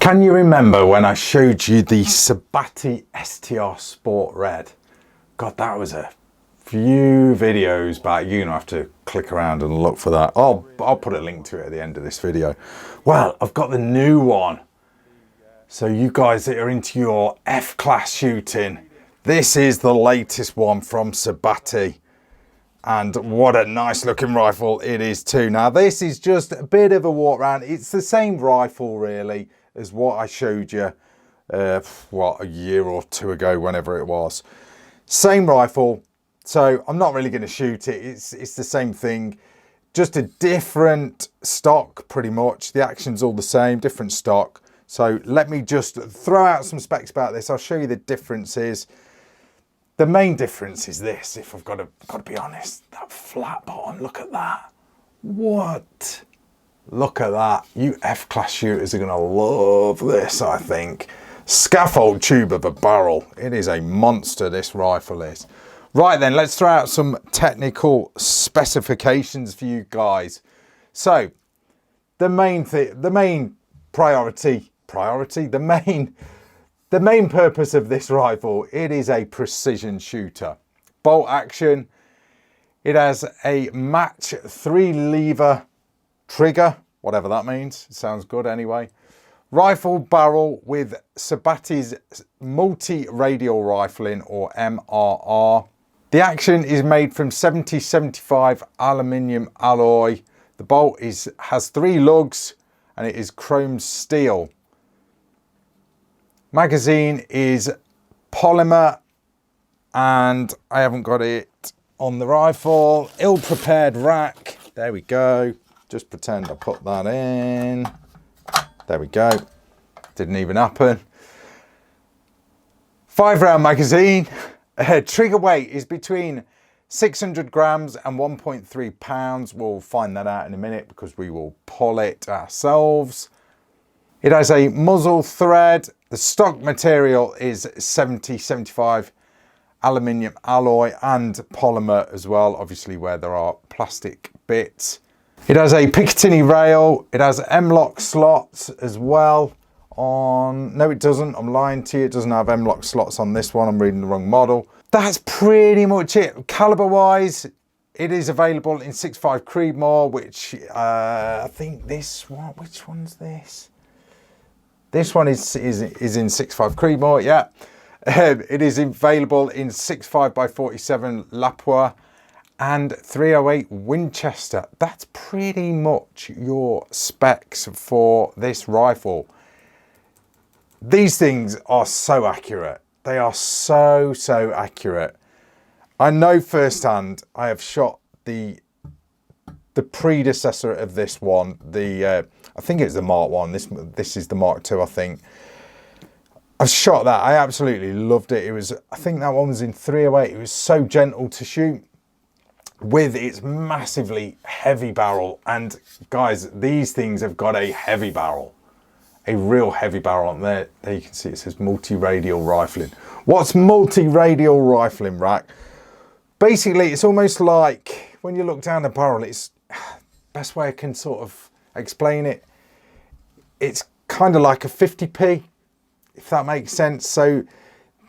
Can you remember when I showed you the Sabatti STR Sport Red? God, that was a few videos back. You're gonna have to click around and look for that. I'll put a link to it at the end of this video. Well, I've got the new one. So you guys that are into your F-class shooting, this is the latest one from Sabatti. And what a nice looking rifle it is too. Now this is just a bit of a walk around. It's the same rifle really as what I showed you, what, a year or two ago, whenever it was. Same rifle, so I'm not really going to shoot it. It's the same thing, just a different stock pretty much. The action's all the same, different stock. So let me just throw out some specs about this. I'll show you the differences. The main difference is this, if I've got to be honest, that flat bottom, look at that. What? Look at that. You F-class shooters are going to love this, I think. Scaffold tube of a barrel. It is a monster, this rifle is. Right then, let's throw out some technical specifications for you guys. So, the main purpose of this rifle, it is a precision shooter. Bolt action. It has a match 3-lever trigger, whatever that means. It sounds good anyway. Rifle barrel with Sabatti's multi-radial rifling, or MRR. The action is made from 7075 aluminium alloy. The bolt has 3 lugs and it is chrome steel. Magazine is polymer, and I haven't got it on the rifle. Ill-prepared rack. There we go. Just pretend I put that in. There we go. Didn't even happen. 5-round magazine. Trigger weight is between 600 grams and 1.3 pounds. We'll find that out in a minute because we will pull it ourselves. It has a muzzle thread. The stock material is 7075 aluminium alloy and polymer as well, obviously where there are plastic bits. It has a Picatinny rail. It has M-lock slots as well on... No, it doesn't. I'm lying to you. It doesn't have M-lock slots on this one. I'm reading the wrong model. That's pretty much it. Caliber-wise, it is available in 6.5 Creedmoor, which I think this one... Which one's this? This one is in 6.5 Creedmoor, yeah. It is available in 6.5 by 47 Lapua and 308 Winchester. That's pretty much your specs for this rifle. These things are so accurate. They are so accurate. I know firsthand, I have shot the predecessor of this one, I think it's the Mark 1, this is the Mark 2, I think. I've shot that, I absolutely loved it. I think that one was in 308, it was so gentle to shoot with its massively heavy barrel. And guys, these things have got a heavy barrel, a real heavy barrel on there. There you can see it says multi-radial rifling. What's multi-radial rifling, Rack? Basically, it's almost like when you look down the barrel, it's best way I can sort of explain it. It's kind of like a 50p, if that makes sense. So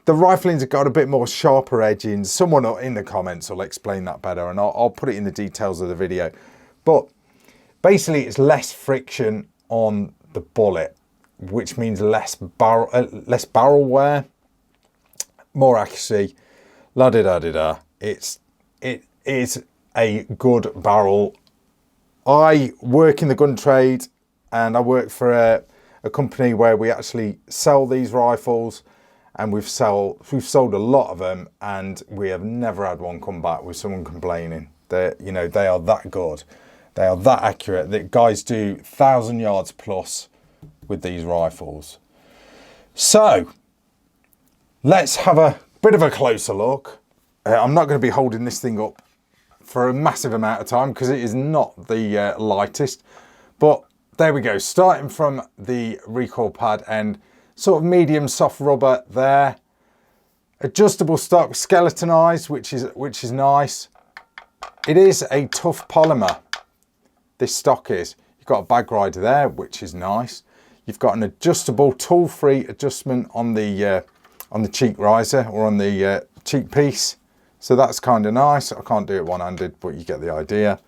the riflings have got a bit more sharper edgings. Someone in the comments will explain that better, and I'll put it in the details of the video. But basically, it's less friction on the bullet, which means less barrel wear, more accuracy. La di da di da. It is a good barrel. I work in the gun trade, and I work for a company where we actually sell these rifles, and we've sold a lot of them, and we have never had one come back with someone complaining. They are that good, they are that accurate. That guys do 1,000 yards plus with these rifles. So let's have a bit of a closer look. I'm not going to be holding this thing up for a massive amount of time because it is not the lightest, but there we go. Starting from the recoil pad and sort of medium soft rubber there. Adjustable stock, skeletonized, which is nice. It is a tough polymer. This stock is. You've got a bag rider there, which is nice. You've got an adjustable tool-free adjustment on the cheek riser or on the cheek piece. So that's kind of nice. I can't do it one-handed, but you get the idea.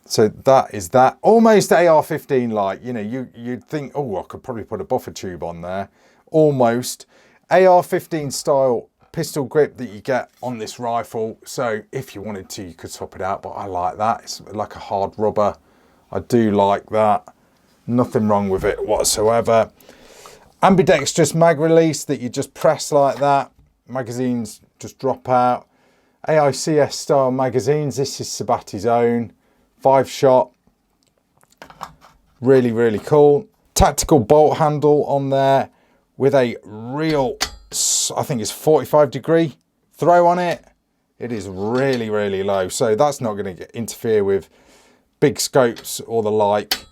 So that is that. Almost AR-15 like, you know, you'd think, oh, I could probably put a buffer tube on there. Almost. AR-15 style pistol grip that you get on this rifle. So if you wanted to, you could swap it out, but I like that. It's like a hard rubber. I do like that. Nothing wrong with it whatsoever. Ambidextrous mag release that you just press like that. Magazines just drop out. AICS style magazines. This is Sabatti's own. 5-shot. Really, really cool. Tactical bolt handle on there with a real, I think it's 45-degree throw on it. It is really, really low. So that's not going to interfere with big scopes or the like.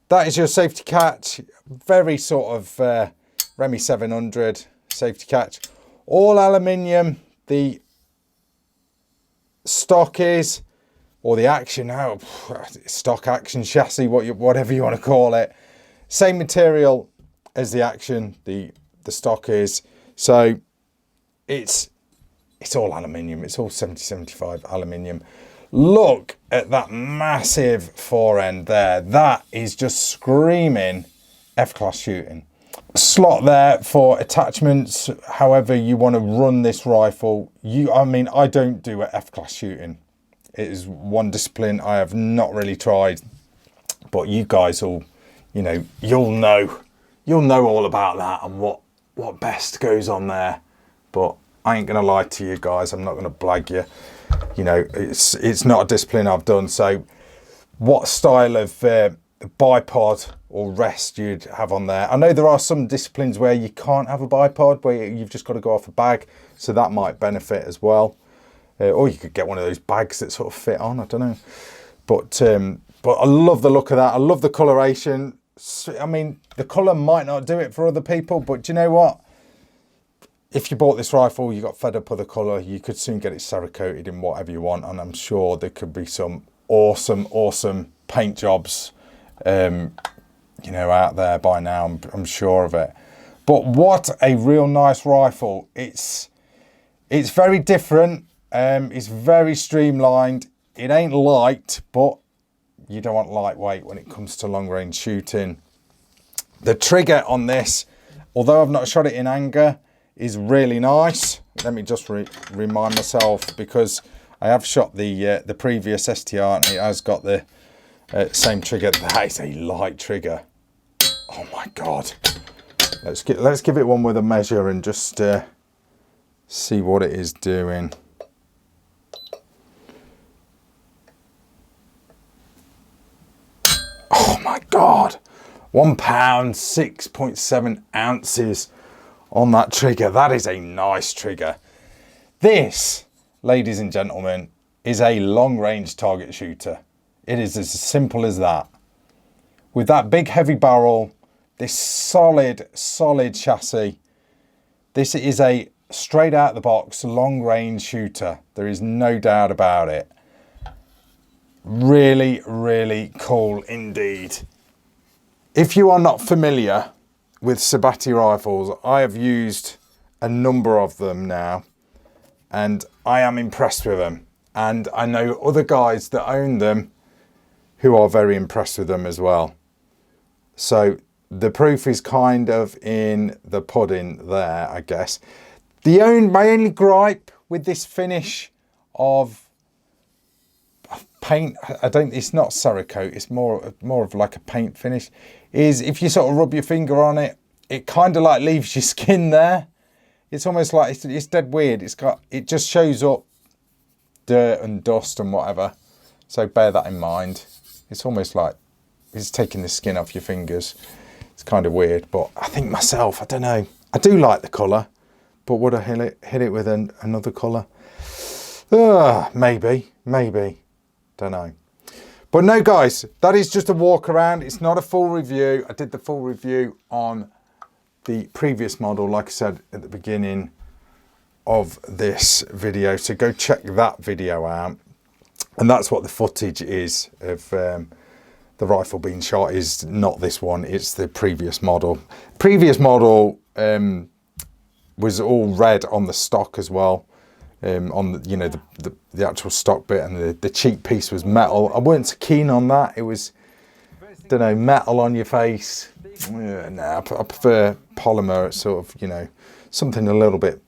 That is your safety catch. Very sort of Remy 700 safety catch. All aluminium. The stock is, or the action, stock action chassis, whatever you want to call it. Same material as the action, the stock is. So it's all aluminium. It's all 70-75 aluminium. Look at that massive forend there. That is just screaming F-class shooting. Slot there for attachments, however you want to run this rifle. I mean, I don't do a F-class shooting. It is one discipline I have not really tried, but you guys all, you know, you'll know all about that and what best goes on there. But I ain't gonna lie to you guys. I'm not gonna blag you. You know, it's not a discipline I've done. So what style of bipod or rest you'd have on there? I know there are some disciplines where you can't have a bipod, where you've just got to go off a bag. So that might benefit as well. Or you could get one of those bags that sort of fit on, I don't know. But I love the look of that. I love the coloration. I mean, the colour might not do it for other people, but do you know what? If you bought this rifle, you got fed up with the colour, you could soon get it Cerakoted in whatever you want. And I'm sure there could be some awesome paint jobs, you know, out there by now. I'm sure of it. But what a real nice rifle. It's very different. It's very streamlined. It ain't light, but you don't want lightweight when it comes to long range shooting. The trigger on this, although I've not shot it in anger, is really nice. Let me just remind myself, because I have shot the previous STR and it has got the same trigger. That is a light trigger. Oh my God. Let's give it one with a measure and just see what it is doing. Oh my God, 1 pound, 6.7 ounces on that trigger. That is a nice trigger. This, ladies and gentlemen, is a long range target shooter. It is as simple as that. With that big heavy barrel, this solid chassis, this is a straight out the box long range shooter. There is no doubt about it. Really, really cool indeed. If you are not familiar with Sabatti rifles, I have used a number of them now and I am impressed with them. And I know other guys that own them who are very impressed with them as well. So the proof is kind of in the pudding there, I guess. My only gripe with this finish of paint, it's not Cerakote, it's more of like a paint finish, is if you sort of rub your finger on it, it kind of like leaves your skin there. It's almost like it's dead weird. It just shows up dirt and dust and whatever. So bear that in mind. It's almost like it's taking the skin off your fingers. It's kind of weird, but I think myself, I don't know. I do like the colour, but would I hit it with another colour? Maybe. Don't know. But no, guys, that is just a walk around. It's not a full review. I did the full review on the previous model, like I said at the beginning of this video. So go check that video out. And that's what the footage is of the rifle being shot is not this one, it's the previous model. Previous model was all red on the stock as well, on the, you know, the actual stock bit, and the cheek piece was metal. I weren't so keen on that. It was, don't know, metal on your face. Nah, I prefer polymer. It's sort of, you know, something a little bit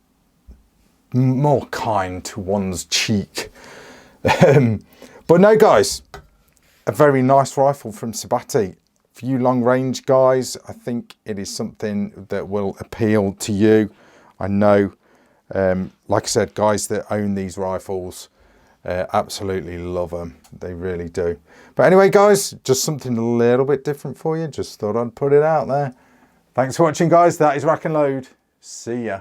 more kind to one's cheek. But no, guys, a very nice rifle from Sabatti. For you long range guys, I think it is something that will appeal to you. I know, like I said, guys that own these rifles absolutely love them. They really do. But anyway, guys, just something a little bit different for you. Just thought I'd put it out there. Thanks for watching, guys. That is Rack and Load. See ya.